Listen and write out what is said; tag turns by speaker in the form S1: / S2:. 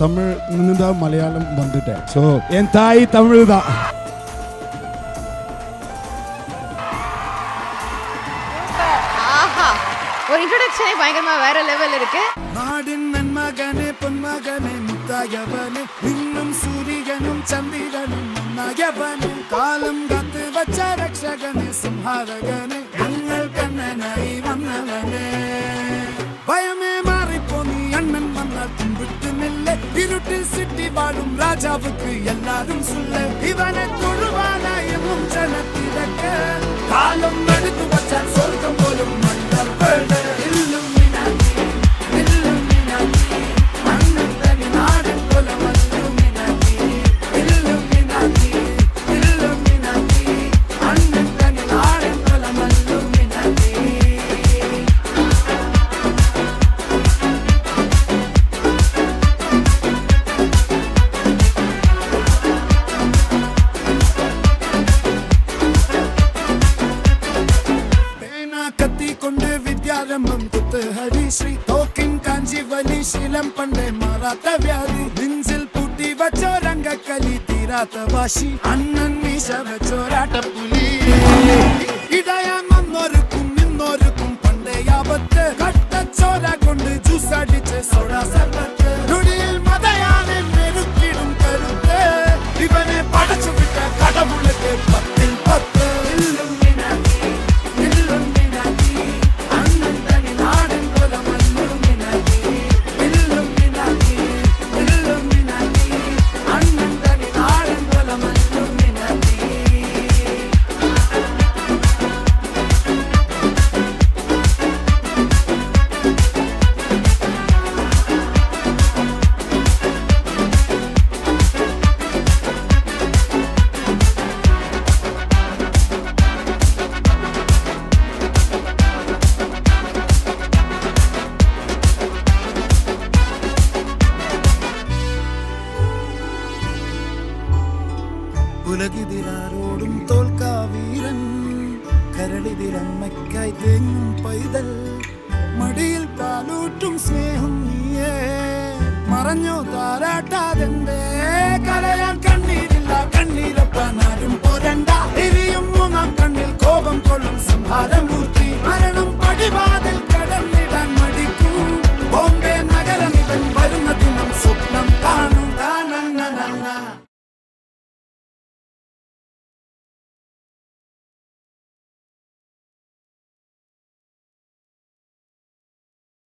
S1: தமிழ் தான் மலையாளம் வந்துட்டேன். ஸோ என் தாய் தமிழ் தான்.
S2: ஒரு இன்ட்ரோடக்ஷனே பயங்கரமா வேற லெவல் இருக்கு.
S3: நாடின் நன்மகனே பொன்மகனே முத்தாயவனே இன்னும் சூரியனும் சந்திரனும் மன்னாயவனே காலம் காத்து வச்ச ரக்ஷகனே சிம்ஹாரகனே எங்கள் கண்ணனாய் வந்தவனே பயமே மாறிப்போ நீ அண்ணன் வந்தால் கும்பிட்டு நில்ல இருட்டில் சிட்டி வாழும் ராஜாவுக்கு எல்லாரும் சொல்ல இவனை தொழுவானா எனும் ஜனத்திடக்க காலம் எடுத்து வச்சால் சொர்க்கம் போலும் மன்னர் வேட ஹரிஸ்ரீ தோக்கின் காஞ்சி வலி சீலம் பண்டே மாறாத்த வியாதி நெஞ்சில் பூட்டி வச்சோ ரங்க கலி தீராத்த வாசி அண்ணன் மீச வச்சோராட்ட புலி இதயம் ஒன்னொருக்கும் இன்னொருக்கும் பண்டே ஆபத்து கட்ட சோரா கொண்டு ஜூஸ் அடிச்சு சோடா சர்பத்து நொடியில் மதையானை மெருக்கிடும் கருத்து இவனை படைச்சு விட்ட கடவுளுக்கு 10 ഉലകിതിരാരോടും തോൽക്കാ വീരൻ കരളിതിരമ്മയ്ക്കായി തേങ്ങും പൈതൽ മടിയിൽ പാലൂട്ടും സ്നേഹം നീയേ മറഞ്ഞോ താരാട്ടാതെന്തേ കരയാൻ കണ്ണീരില്ല കണ്ണീരപ്പാനാരും പോരണ്ട എരിയും മൂന്നാം കണ്ണിൽ കോപം കൊള്ളും സംഹാരമൂർത്തി മരണം പടിവാതിൽ കടന്നിട